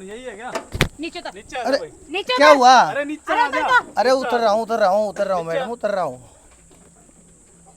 कौन यही है क्या? नीचे उतर। नीचे आ जा भाई। नीचे क्या उतर। हुआ? अरे नीचे आ जा। अरे उतर रहा हूँ मैडम, उतर रहा हूँ।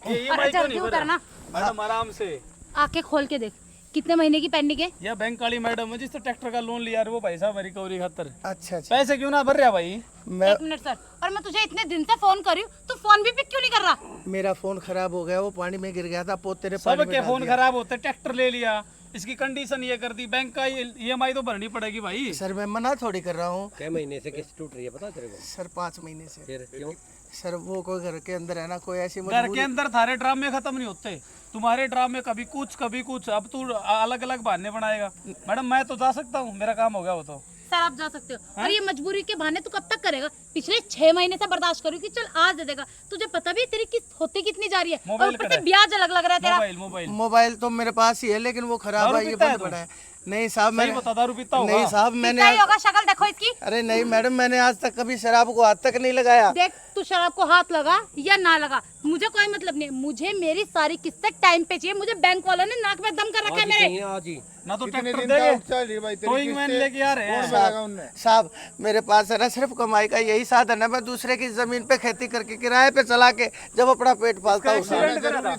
ये अरे EMI क्यों जल्दी नहीं भरा? उतरना। मैडम आराम से। आंखें खोल के देख, कितने महीने की पेंडिंग है? यह बैंक वाली मैडम है जिससे ट्रैक्टर का लोन लिया है, वो भाई साहब रिकवरी खातर अच्छा अच्छा। पैसे क्यों ना भर रहा भाई? मैं 1 मिनट सर, और मैं तुझे इतने दिन से फोन कर रही हूँ, तू फोन भी पिक क्यों नहीं कर रहा? मेरा फोन खराब हो गया, वो पानी में गिर गया था, पोते ने पानी में सबके डाल फोन दिया। खराब होते, ट्रैक्टर ले लिया, इसकी कंडीशन ये कर दी, बैंक का EMI तो भरनी पड़ेगी भाई। सर मैं मना थोड़ी कर रहा हूँ क्या महीने से किस्त टूट रही है पता तेरे को? सर, 5 महीने से। फिर क्यों? सर वो कोई घर के अंदर है ना, कोई ऐसी घर के मजबूरी। अंदर थारे ड्रामे खत्म नहीं होते, तुम्हारे ड्रामे कभी कुछ। अब तू अलग अलग बहाने बनाएगा। मैडम मैं तो जा सकता हूँ, मेरा काम हो गया वो तो। सर आप जा सकते हो, और ये मजबूरी के बहाने तू कब तक करेगा? पिछले 6 महीने से बर्दाश्त करूँ कि चल आज दे देगा। तुझे पता भी तेरी किस्त होती कितनी जा रही है, और मोबाइल ऊपर कड़ा से है। ब्याज अलग लग रहा है तेरा। मोबाइल मोबाइल तो मेरे पास ही है, लेकिन वो खराब दारू है, ये पीता है बंद तू? पड़ा है। नहीं साहब सही मैंने बता, दारू पीता होगा? नहीं साहब कितना मैंने ही होगा, शक्ल देखो इसकी। अरे नहीं मैडम, मैंने आज तक कभी शराब को हाथ तक नहीं लगाया। देख, तू शराब को हाथ लगा या ना लगा, मुझे कोई मतलब नहीं है। मुझे मेरी सारी किस्तें टाइम पे चाहिए। मुझे बैंक वालों ने नाक में दम कर रखा है मेरे। आज ही ना तो ट्रैक्टर देंगे, टोइंग वैन लेके आ रहे हैं। साहब मेरे पास है ना सिर्फ कमाई का यही साधन है, मैं दूसरे की जमीन पे खेती करके किराए पे चला के जब अपना पेट पालता हूँ। एक्सीडेंट करा था।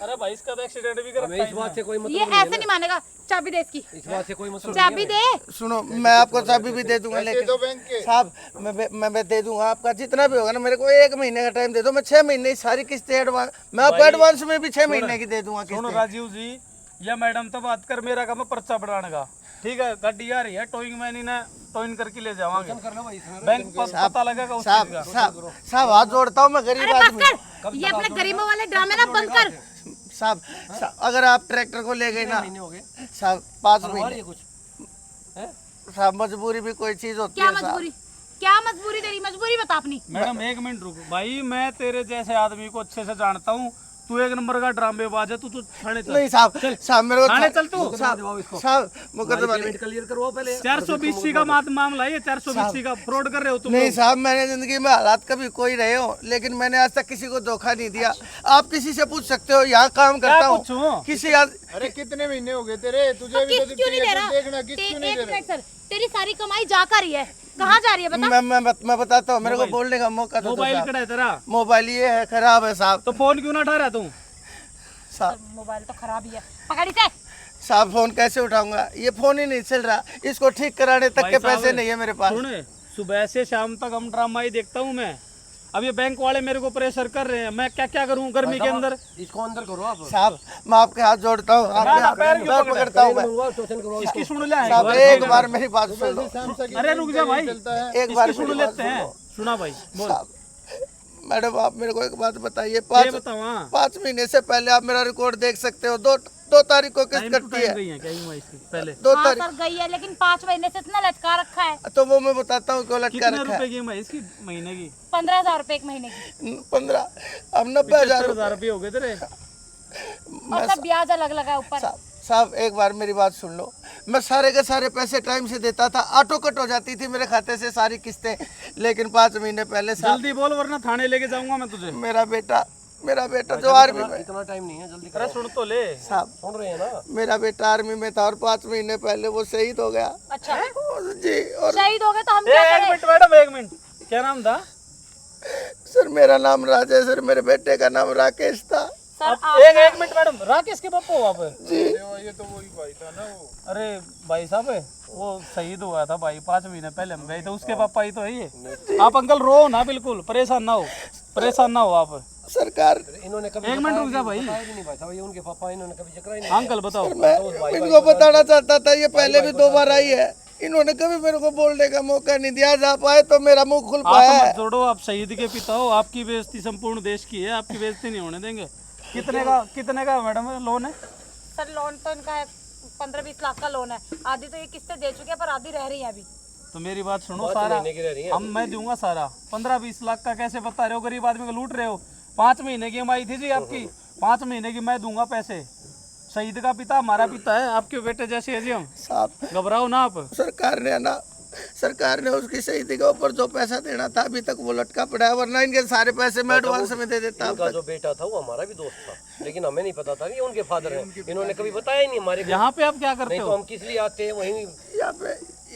अरे भाई इसका तो एक्सीडेंट भी कर हमें इस बात से कोई मतलब ये ऐसे नहीं मानेगा। चाबी दे इसकी, इस बात से कोई मतलब चाबी दे। सुनो मैं आपको चाबी भी दे दूंगा, लेकिन साहब मैं दे दूंगा आपका जितना भी होगा ना। मेरे को 1 महीने का टाइम दे दो, मैं 6 महीने की सारी किस्तें एडवांस, मैं आपको एडवांस में भी 6 महीने की दे दूंगा सुनो किस्तें। राजीव जी, या मैडम तो बात कर, मेरा काम है पर्चा बढ़ाने का। ठीक है, गाड़ी आ रही है, टोइंग मैन इन्हें टोइन करके ले जावांगे। बैंक पता लगेगा उस चीज का। साहब हाथ जोड़ता हूँ, मैं गरीब अरे बस आदमी। कर, ये अपने गरीबों वाले ड्रामे ना बंद कर। साहब अगर आप ट्रैक्टर को ले गए ना साहब 5 महीने, साहब मजबूरी भी कोई चीज होती क्या है साहब। मजबूरी? क्या मजबूरी? तेरी मजबूरी बता अपनी। मैडम 1 मिनट रुको भाई, मैं तेरे जैसे आदमी को अच्छे से जानता हूँ। तू 1 नंबर का ड्रामेबाज है। तू थाने चल। नहीं साहब मेरे को थाने चल तू। साहब मुकदमा नहीं। क्लियर करवाओ पहले। 420 का मामला है ये, 420 का फ्रॉड कर रहे हो तुम नहीं लोग। साहब मैंने जिंदगी में हालात कभी कोई रहे हो, लेकिन मैंने आज तक किसी को धोखा नहीं दिया। आप किसी से पूछ सकते हो, यहाँ काम करता हूँ पूछूं? किसी अरे कितने महीने हो गए तेरे? तुझे भी किस्त तो क्यों नहीं दे रहा? देखना, किस्त क्यों नहीं दे एक रहा? मिनट सर, तेरी सारी कमाई जा कर रही है, कहाँ जा रही है बता? मैं बताता हूँ, मेरे को बोलने का मौका दो मोबाइल साहब। कड़ा है तेरा? मोबाइल ये है, खराब है साहब। तो फोन क्यों ना उठा रहा तू? साहब मोबाइल तो खराब ही है, पकड़ी से। साहब फोन कैसे उठाऊंगा, ये फोन ही नहीं चल रहा, इसको ठीक कराने तक भाई के साहब, पैसे नहीं है मेरे पास। सुने, सुबह से शाम तक हम ड्रामा ही देखता हूँ मैं। अब ये बैंक वाले मेरे को प्रेशर कर रहे हैं, मैं क्या क्या करूँ गर्मी के अंदर? इसको अंदर करो आप। साहब मैं आपके हाथ जोड़ता हूँ, पैर क्यों पैर पकड़ता हूँ मैं। स्टेशन करवाओ। इसकी सुन ले। साहब एक बार मेरी बात सुन लो, अरे रुक जा भाई, एक बार इसकी सुन मेरी बात लेते सुन हैं। लो। सुना भाई, बोल। साहब मैडम आप मेरे को एक बात बताइए, ये 5 बताओ। हाँ, 5 महीने से पहले आप मेरा रिकॉर्ड देख सकते हो। 2 तारीख को किस्त टाइम टू कटती टाइम है, गई है क्या EMI इसकी पहले? 2 हाँ तारीख। सर गई है, लेकिन 5 महीने से इतना लटका रखा है। तो वो मैं बताता हूँ क्यों लटका कितने रखा रुपए है। की EMI इसकी महीने की? 15,000 रुपए 1 महीने की, 15 अब 90,000 70,000 रुपये हो गए तेरे। और सब ब्याज अलग लगा ऊपर। साहब एक बार मेरी बात सुन लो, मैं सारे के सारे पैसे टाइम से देता था, ऑटो कट हो जाती थी मेरे खाते से सारी किस्तें, लेकिन 5 महीने पहले साहब जल्दी बोल वरना थाने लेके जाऊंगा मैं तुझे। मेरा बेटा जो आर्मी में, इतना टाइम नहीं है, जल्दी अरे सुन तो ले। साहब सुन रहे हैं ना। मेरा बेटा आर्मी में था और 5 महीने पहले वो शहीद हो गया। अच्छा जी और शहीद हो गए तो हम क्या एक करें? Minute madam, 1 minute. क्या नाम था? सर मेरा नाम राजेश, सर मेरे बेटे का नाम राकेश था। सर एक मिनट मैडम, राकेश के पापा हो आप? जी ये तो वही भाई था ना वो। अरे भाई साहब वो शहीद हुआ था भाई, 5 महीने पहले हम गए थे, उसके पापा ही तो है ये। आप अंकल रो ना, बिल्कुल परेशान ना हो आप। सरकार इन्होंने कभी एक मिनट रुक जा भाई। बताया भी नहीं भाई साहब, ये उनके पापा, इन्होंने कभी जिक्र ही नहीं। अंकल बताओ। मैं इनको बताना चाहता था, ये पहले भी 2 बार आई है, इन्होंने कभी मेरे को बोलने का मौका नहीं दिया। आज आप आए तो मेरा मुंह खुल पाया आप है। मत जोड़ो, आप शहीद के पिता हो, आपकी बेइज्जती संपूर्ण देश की है, आपकी बेइज्जती नहीं होने देंगे। कितने का मैडम लोन है? सर लोन तो इनका है 15-20 लाख का लोन है। आधी तो ये किस्तें दे चुके हैं, पर आधी रह रही है अभी। तो मेरी बात सुनो, सारा मैं दूंगा सारा। 15-20 लाख का कैसे बता रहे हो? गरीब आदमी को लूट रहे हो। 5 महीने की EMI थी जी आपकी, 5 महीने की मैं दूंगा पैसे। शहीद का पिता हमारा पिता है, आपके बेटे जैसे है जी हम। साहब घबराओ ना आप। सरकार ने उसकी शहीदी के ऊपर जो पैसा देना था अभी तक वो लटका पड़ा है, वरना इनके सारे पैसे मैं एडवांस में दे देता। इनका जो बेटा था वो हमारा भी दोस्त था, लेकिन हमें नहीं पता था कि उनके फादर हैं। इन्होंने कभी बताया ही नहीं हमारे को। यहाँ पे आप क्या करते नहीं तो हो? हम किस लिए आते हैं वहीं।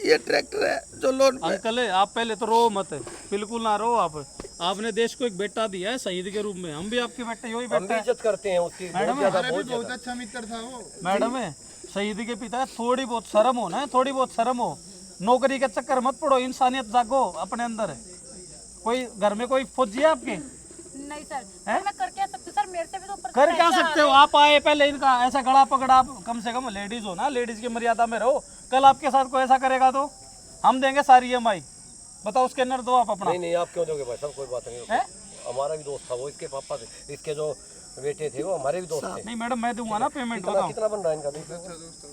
ये ट्रैक्टर है जो लोन पे। अंकल है, आप पहले तो रो मत, बिल्कुल ना रो आप। आपने देश को एक बेटा दिया है शहीद के रूप में, हम भी आपके बेटे यही हम भी बेटा है। इज्जत करते हैं उसकी। मैडम बहुत अच्छा मित्र था वो। मैडम है शहीद के पिता, थोड़ी बहुत शर्म हो ना, थोड़ी बहुत शर्म हो। नौकरी के चक्कर मत पड़ो, इंसानियत जागो अपने अंदर। कोई घर में कोई फौजी है आपके? नहीं सर, तो मैं कर क्या सकती हूँ सर, मेरे से भी तो ऊपर कर क्या सकते हो? आप आए पहले इनका ऐसा गला पकड़ा, आप कम से कम लेडीज हो ना, लेडीज की मर्यादा में रहो। कल आपके साथ कोई ऐसा करेगा तो हम देंगे सारी EMI। बताओ उसके अंदर दो आप अपना। नहीं आप क्यों दोगे भाई साहब, कोई बात नहीं। है? हमारा भी दोस्त था वो, इसके पापा थे, इसके जो बेटे थे वो हमारे भी दोस्त थे। नहीं मैडम मैं दूंगा ना पेमेंट, बताओ। कितना बन रहा है इनका?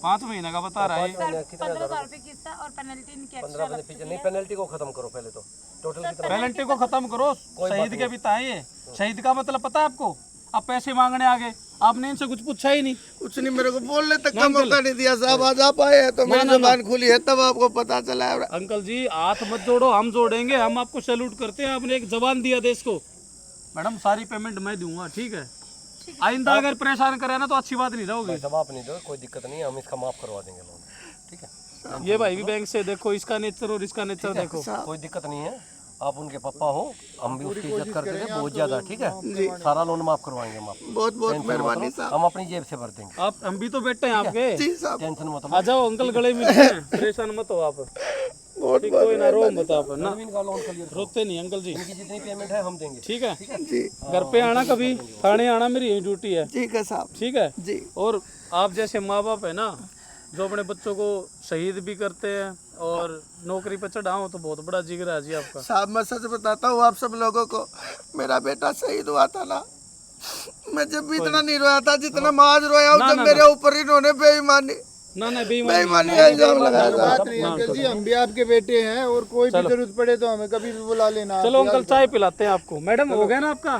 5 महीने का बता रहा है। 15,000 रुपए किस्त है और पेनल्टी इनकी एक्स्ट्रा 15 पीछे नहीं, पेनल्टी को खत्म करो पहले तो। टोटल कितना? पेनल्टी को खत्म करो, शहीद के पिता है ये। शहीद का मतलब पता है आपको? आप पैसे मांगने आगे, आपने इनसे कुछ पूछा ही नहीं। कुछ नहीं, मेरे को बोलने तक का मौका नहीं दिया साहब। आज आप आए हैं तो मेरी जुबान खुली है, तब आपको पता चला है। अंकल जी हाथ मत जोड़ो, हम जोड़ेंगे, हम आपको सैल्यूट करते हैं। आपने एक जबान दिया देश को। मैडम सारी पेमेंट मैं दूंगा, ठीक है? आइंदा अगर परेशान करे ना तो अच्छी बात नहीं रहोगी। सब आप नहीं दो, कोई दिक्कत नहीं है, हम इसका माफ करवा देंगे लोन, ठीक है? ये भाई भी बैंक से देखो, इसका नेचर और इसका नेचर देखो। कोई दिक्कत नहीं है, आप उनके पापा हो, हम भी उसकी इज्जत करते थे बहुत ज्यादा, ठीक है? सारा लोन माफ करवाएंगे हम आपको। बहुत बहुत मेहरबानी साहब। हम अपनी जेब से भर देंगे, आप हम भी तो बेटे हैं आपके। जी साहब, टेंशन मत आ जाओ अंकल, गले मिलते हैं, परेशान मत हो आप। बहुत ठीक, कोई ना रो मत आप ना, इनका लोन क्लियर, रोते नहीं अंकल जी, इनकी जितनी पेमेंट है हम देंगे, ठीक है? जी घर पे आना कभी, थाने आना, मेरी यही ड्यूटी है, ठीक है साहब। ठीक है? जी और आप जैसे माँ बाप है ना, जो अपने बच्चों को शहीद भी करते हैं और नौकरी पर चढ़ाओ, तो बहुत बड़ा जिगर है जी आपका। साहब मैं सच बताता हूँ आप सब लोगों को, मेरा बेटा शहीद हुआ था ना, मैं जब भी इतना नहीं रोया था जितना मैं आज रोया हूँ, जब मेरे ऊपर इन्होंने बेईमानी ना बेईमानी का इल्जाम लगाया था। बात नहीं अंकल जी, हम भी आपके बेटे हैं और कोई भी जरूरत पड़े तो हमें कभी भी बुला लेना। चलो अंकल चाय पिलाते हैं आपको। मैडम हो गया ना आपका?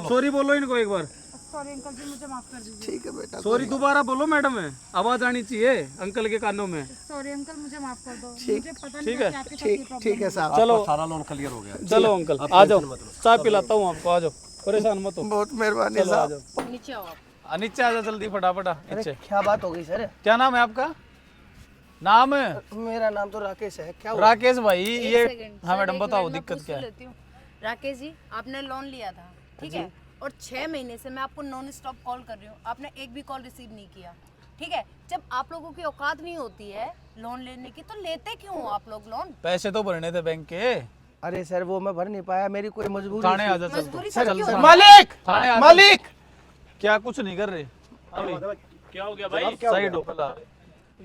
सॉरी बोलो इनको एक बार। सॉरी अंकल जी, मुझे माफ कर दीजिए। ठीक है बेटा, सॉरी दोबारा बोलो मैडम, है आवाज आनी चाहिए अंकल के कानों में। सॉरी अंकल, मुझे माफ कर दो, मुझे पता नहीं ठीक था है, कि आपके साथ ये प्रॉब्लम ठीक है साहब। चलो सारा लोन क्लियर हो गया। चलो अंकल आ जाओ, चाय पिलाता हूँ आपको, आ जाओ, परेशान मत हो। बहुत मेहरबानी चलो आ साहब। जाओ, नीचे आओ आप। नीचे आ जाओ जल्दी, फटाफट नीचे। क्या बात हो गई सर? क्या नाम है आपका? नाम है? मेरा नाम तो राकेश है। क्या हुआ? राकेश भाई, ये सेकंड, हाँ सर, मैडम एक बताओ मिनट, मैं दिक्कत पूछ क्या है? लेती हूँ। राकेश जी, आपने लोन लिया था, ठीक है? और 6 महीने से मैं आपको नॉन स्टॉप कॉल कर रही हूँ, आपने एक भी कॉल रिसीव नहीं किया, ठीक है? जब आप लोगों की औकात नहीं होती है लोन लेने की, तो लेते क्यों हो आप लोग लोन? पैसे तो भरने थे बैंक के। अरे सर वो मैं भर नहीं पाया, मेरी कोई मजबूरी थाने आ जा, चल मजबूरी चल सर क्यों? मालिक थाने आ जा। मालिक क्या कुछ नहीं कर रहे अभी? क्या हो गया भाई? साइड हो पहला।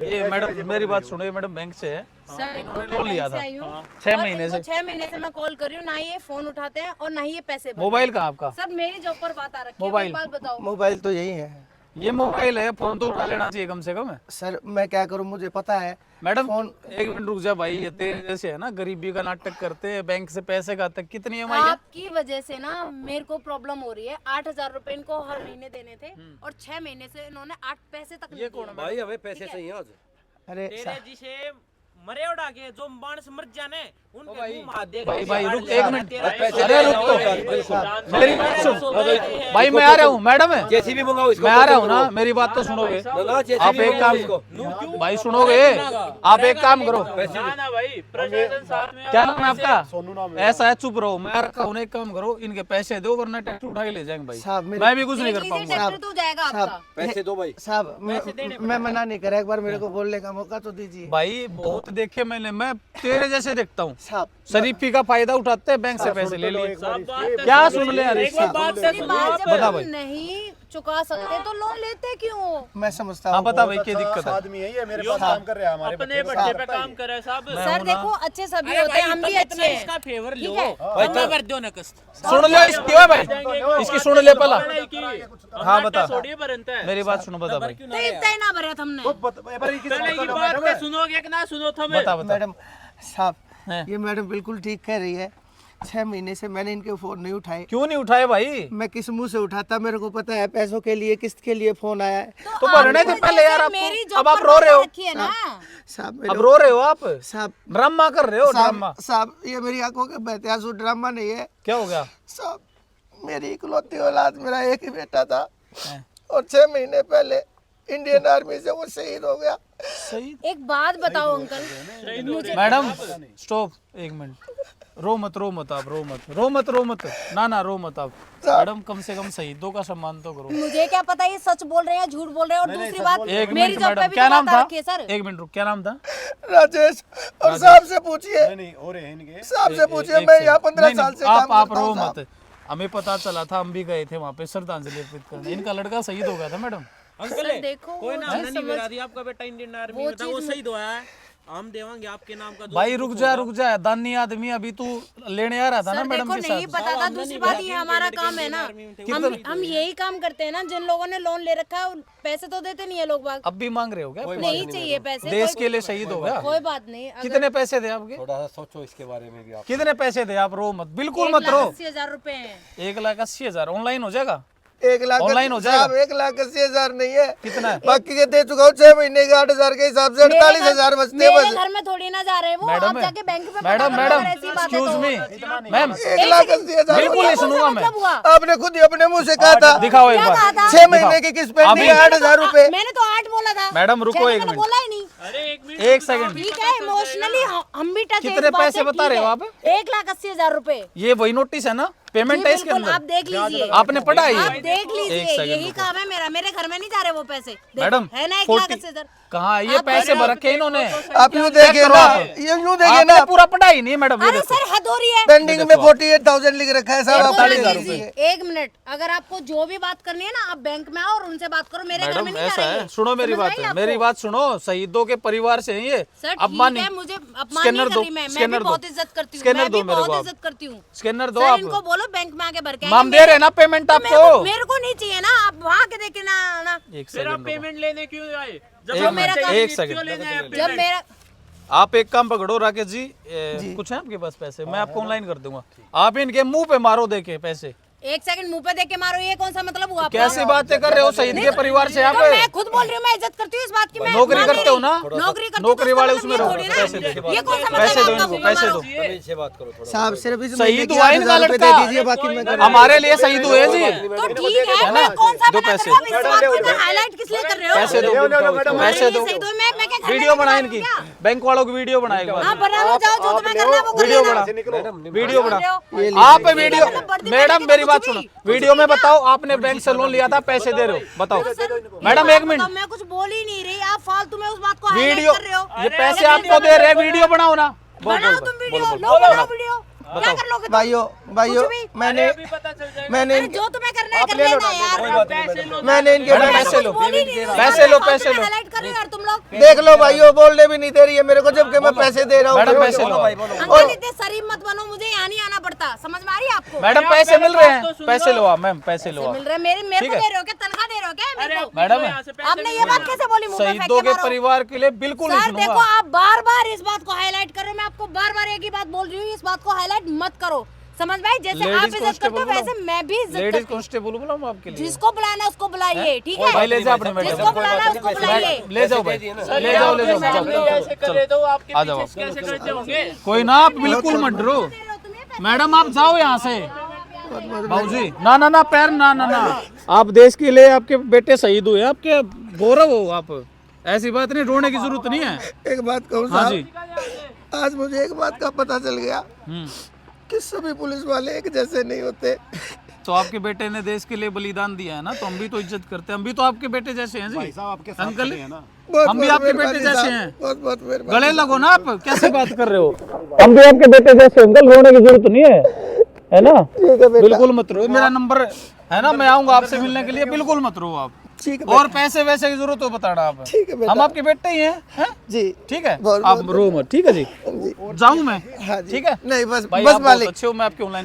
ये मैडम मेरी बात सुनो, ये मैडम बैंक से है, सर लोन लिया था 6 महीने से। 6 महीने से मैं कॉल कर रही हूँ, ना ही ये फोन उठाते हैं और ना ही ये पैसे भरते हैं। मोबाइल कहाँ आपका? सर मेरी जॉब पर बात आ रखी है, मोबाइल। एक बात बताओ। मोबाइल तो यही है ये मोबाइल है, फोन तो उठा लेना चाहिए कम से कम। सर। मैं क्या करूं, मुझे पता है। मैडम एक मिनट रुक जा भाई, ये तेरे जैसे है ना, गरीबी का नाटक करते हैं, बैंक से पैसे खाते, कितनी EMI है? आपकी वजह से ना मेरे को प्रॉब्लम हो रही है। 8,000 रुपए इनको हर महीने देने थे और 6 महीने से इन्होंने 8 पैसे तक नहीं दिए। भाई हमें पैसे चाहिए आज। अरे तेरे जिसे मरे उड़ा के जो मानस मर जाने उनके मुंह में हाथ दे भाई रुक एक मिनट, पैसे अरे रुक तो, मेरी बात सुन भाई, मैं आ रहा हूँ मैडम, जेसीबी मंगाओ इसको। मैं आ रहा हूँ ना, मेरी बात तो सुनोगे आप? एक काम भाई सुनोगे, आप एक काम करो। ना भाई, प्रशासन साथ में क्या नाम है आपका? ऐसा है, चुप रहो, मैं आ रखा हूँ। एक काम करो, इनके पैसे दो वरना टैक्स उठा के ले जाएंगे भाई। साहब मैं भी कुछ नहीं कर इजी पाऊंगा। ट्रैक्टर तो जाएगा आपका। पैसे दो भाई। साहब मैं मना नहीं करा, एक बार मेरे को बोलने का मौका तो दीजिए। भाई बहुत देखे मैंने, मैं तेरे जैसे देखता हूँ, साहब शरीफी का फायदा उठाते हैं, बैंक से पैसे ले लिए। सब बात क्या सुन ले यार? एक बार बात से मेरी बात जब बता हम भाई। नहीं चुका सकते तो लोन लेते क्यों? मैं समझता हाँ हूँ। बता भाई क्या दिक्कत है? आदमी है ये, मेरे पास काम कर रहा है हमारे अपने बच्चे पे काम करे साहब। सर देखो, अच्छे सभी होते हैं, हम भी अच्छे हैं। इसका फेवर लो, ठीक है? बंदा कर दो ना कस्त। सुन ले इसकी, ओए भाई इसकी सुन ले पहला। हाँ बता, छोड़िए बनता है। मेरी बात सुनो, बता भाई, तो इतना ही ना भरा था हमने। पहले की बात पे सुनोगे कि ना सुनो थमे? बता बता। मैडम साहब, हैं? ये मैडम बिल्कुल ठीक कह रही है। 6 महीने से मैंने इनके फोन नहीं उठाए। क्यों नहीं उठाए भाई? मैं किस मुंह से उठाता? मेरे को पता है पैसों के लिए, किस्त के लिए फोन आया है। तो भरने थे पहले यार मेरी आपको, जॉब अब आप पर रो रहे हो। बात रखी है ना। साहब अब रो रहे हो आप, साहब ड्रामा कर रहे हो, ड्रामा। साहब ये मेरी आंखों के बहते आंसू ड्रामा नहीं है क्या हो गया? साहब। मेरी इकलौती औलाद, मेरा एक ही बेटा था हैं? और 6 महीने पहले इंडियन आर्मी से वो शहीद हो गया। सही एक बात बताओ अंकल, मुझे मैडम स्टॉप, एक मिनट, रो मत आप, रो मत, ना रो मत आप मैडम, कम से कम शहीदों का सम्मान तो करो। मुझे क्या पता ये सच बोल रहे हैं झूठ बोल रहे हैं। और दूसरी बात, एक मेरी मिनट जॉब पे मैडम, भी क्या नाम था? रखिए सर। एक मिनट रुक, क्या नाम था? राजेश। और साहब से पूछिए, साहब से पूछिए, मैं यहाँ 15 साल से काम आप करता रो हूँ साहब। मत, हमें पता चला था, हम भी गए थे वहाँ पे श्रद्धांजलि अर्पित करने। इनका लड़का शहीद हो गया था मैडम। अंकल देखो, कोई वो नाम चीज़ नहीं मेरा दिया, आपका बेटा इंडियन आर्मी में था, वो शहीद हुआ है, हम देवांगे आपके नाम का। भाई रुक जा, दानी आदमी, अभी तू लेने आ रहा था ना सर मैडम देखो के नहीं साथ। पता था। दूसरी बात, ये हमारा काम है ना, हम यही काम करते हैं ना। जिन लोगों ने लोन ले रखा है पैसे तो देते नहीं है लोग बाग। अब भी मांग रहे हो क्या? नहीं चाहिए पैसे, देश के लिए शहीद हो गया। कोई बात नहीं। कितने पैसे थे आपके? थोड़ा सा सोचो इसके बारे में भी आप। कितने पैसे थे? आप रो मत, बिल्कुल मत रो। 1,80,000 रुपए हैं। 1,80,000 ऑनलाइन हो जाएगा? 1,00,000 ऑनलाइन हो जाएगा? साहब 1,80,000 नहीं है। कितना है? बाकी के दे चुका हूँ 6 महीने के 8,000 के हिसाब से 48,000 बचते हैं मेरे बस। घर में थोड़ी ना जा रहे हैं वो, आप मैडम जाके बैंक में मैडम एक्सक्यूज मी मैम, 1,80,000 बिल्कुल नहीं सुनूंगा मैं। आपने खुद ही अपने मुंह से कहा था। दिखाओ एक बार। 6 महीने की किस्त पेंडिंग है, 8,000 रुपए। मैंने तो 8 बोला था मैडम रुको, छह एक मैंने मिनट, बोला ही नहीं। अरे एक मिनट, एक सेकंड। ठीक है, इमोशनली हम भी टच है कितने इस बात पैसे से, बता ठीक रहे हो है। आप? 1,80,000 रुपए ये वही नोटिस है ना, पेमेंट है इसके बिल्कुल, आप अंदर? देख लीजिए, आपने पढ़ा है आप ये? देख एक लीजिए, सेकंड यही रुको। काम है मेरा। मेरे घर में नहीं जा रहे वो पैसे। देखो, मैडम है ना 1,80,000। कहाँ ये पैसे भर रखे इन्होंने? आप यूँ देखिए ना, यूँ देखिए ना, आपने पूरा पढ़ा ही नहीं मैडम। ये अरे देखो। सर हद हो रही है। पेंडिंग में 48,000 लिख रखा है साहब। आप 48,000 रुपए। एक मिनट, अगर आपको जो भी बात करनी है ना, आप बैंक में आओ और उनसे बात करो। मेरे घर में मैडम नहीं जा ऐसा रहे है, हैं। सुनो मेरी समझ बात आई है, आपको? मेरी बात सुनो, शहीदों के परिवार से हैं ये। सर ठीक अपमान है, मुझे अपमान स्कैनर नहीं कर दो, रही मैं स्कैनर भी दो। बहुत इज्जत करती हूँ। स्कैनर मैं दो भी मेरे को बहुत आप। इज्जत करती हूँ। स्कैनर दो सर आप। इनको बोलो बैंक में आके भर के हम दे रहे ना पेमेंट आपको। मेरे को नहीं चाहिए ना, आप वहाँ के देखे ना। एक फिर आप सेकंड रुको। पेमेंट लेने क्यों आए? एक मेरा मिनट, काम- एक क्यों सेकंड। लेने आए आप जब पेमेंट? मेरा आप एक काम पकड़ो राकेश जी, कुछ है आपके पास पैसे? मैं आपको ऑनलाइन कर दूंगा। आप इनके मुंह पे मारो देके पैसे। 1 सेकंड मुंह पे देख के मारो, ये कौन सा मतलब हुआ आपका? कैसी बातें कर रहे हो? शहीद के परिवार से आप तो मैं खुद बोल रही हूँ, मैं इज्जत करती हूँ इस बात की। मैं नौकरी मान करते हो ना? नौकरी करती हूँ, नौकरी तो वाले इसका उसमें मतलब रहो, ये थोड़ी ना। पैसे दो। ये कौन सा मतलब पैसे दो है आपका इनको, मुंह पैसे मारो? दो। तमीज से बात करो थोड़ा। साहब सिर्फ इस शहीद महीने के हुआ इनका 8,000 रुपए लड़का। दे दीजिए, बाकी मैं कर हमारे लिए शहीद हुए जी। तो ठीक है, मैं कौन सा दो मना कर पैसे। रहा हूँ? इस बात को हाईलाइट किस लिए कर रहे हो? पैसे दो, पैसे दो। सही दो, मैं क्या घर में वीडियो बना बना इनकी, क्या? बैंक वालों की वीडियो बना एक बार। आप बना लो, जाओ जो तुम्हें करना है वो कर वीडियो लेना। बना, वीडियो बना। ये आप वीडियो, बढ़ती मैडम बढ़ती मेरी कुछ बात भी, सुनो, कुछ वीडियो भी में क्या? बताओ आपने बैंक से लोन लिया था, पैसे दे रहे हो, बताओ मैडम। एक मिनट, मैं कुछ बोल ही नहीं रही, आप फालतू में उस बात को हाईलाइट वीडियो, कर रहे हो। ये पैसे आपको दे रहे हैं, वीडियो बनाओ ना। बनाओ तुम वीडियो, लो बनाओ वीडियो। क्या कर लोगे तुम? भाइयों कुछ भी। मैंने अभी पता चल जाएगा। मैंने अरे जो तुम्हें करना है कर लेना यार। मैंने इनके मैडम बैंक- पैसे लो, बोल ही नहीं रही हूँ। पैसे लो, फालतू पैसे में लो। हाईलाइट कर रहे हो यार तुम लोग। देख लो भाइयों, बोलने भी नहीं दे रही है मेरे को, जबकि मैं पैसे दे रहा हूँ। मैडम पैसे लो। अंकल इतने शरीफ मत बनो, मुझे यहाँ नहीं आना पड़ता। समझ में आ रही है आपको? मैडम पैसे मिल रहे हैं, पैसे लो आप मैम, पैसे लो मिल आप। रहे मेरे ठीक को है। दे रहे हो क्या? तनख्वाह दे रहे हो क्या मेरे को? मैडम आपने ये बात कैसे बोली? मुंह पे फेंक शहीदों के के मारो। परिवार के लिए बिल्कुल नहीं सर देखो, सुनूंगा। आप बार बार इस बात को हाईलाइट कर रहे हो। मैं आपको बार बार एक ही बात बोल रही हूँ, इस बात को हाईलाइट मत करो। समझ में आई? जैसे आप लेडीज इज्जत करते कांस्टेबल हो वैसे बुलाओ, मैं भी इज्जत लेडीज करती हूँ। कांस्टेबल बुलाऊं आपके लिए? जिसको बुलाना है उसको बुलाइए, ठीक है? भाई ले जाओ अपने मैडम, जिसको बुलाना है उसको बुलाइए। ले जाओ भाई, ले जाओ, ले जाओ, ऐसे कर रहे तो आपके आ जाओ पीछे कैसे खड़े होंगे? कोई ना, आप बिल्कुल मत डरो मैडम, आप जाओ यहाँ से। बाबूजी ना ना ना, पैर ना ना ना, आप देश के लिए, आपके बेटे शहीद हुए, आपके गौरव हो आप, ऐसी बात नहीं, रोने की जरूरत नहीं है। एक बात कहूँ हाँ जी। साहब, आज मुझे एक बात का पता चल गया कि सभी पुलिस वाले एक जैसे नहीं होते। तो आपके बेटे ने देश के लिए बलिदान दिया है ना, तो हम भी तो इज्जत करते हैं, हम भी तो आपके बेटे जैसे हैं जी अंकल, हम भी आपके बेटे जैसे हैं। बहुत बहुत मेहरबानी। गले लगो ना, आप कैसे बात कर रहे हो? हम भी आपके बेटे जैसे, अंकल रोने की जरूरत नहीं है ना? बिल्कुल मत रो, मेरा नंबर है ना, मैं आऊंगा आपसे मिलने के लिए, बिल्कुल मत रो आप। ठीक है और पैसे वैसे की जरूरत हो बताना आप, ठीक है बेटा। हम आपके बेटे ही हैं, जी ठीक है? बहुत- आप रो मत, ठीक है जी? जाऊं मैं? हाँ जी। ठीक है? नहीं बस भाई बस आप बहुत मालिक। अच्छे हो, मैं आपके ऑनलाइन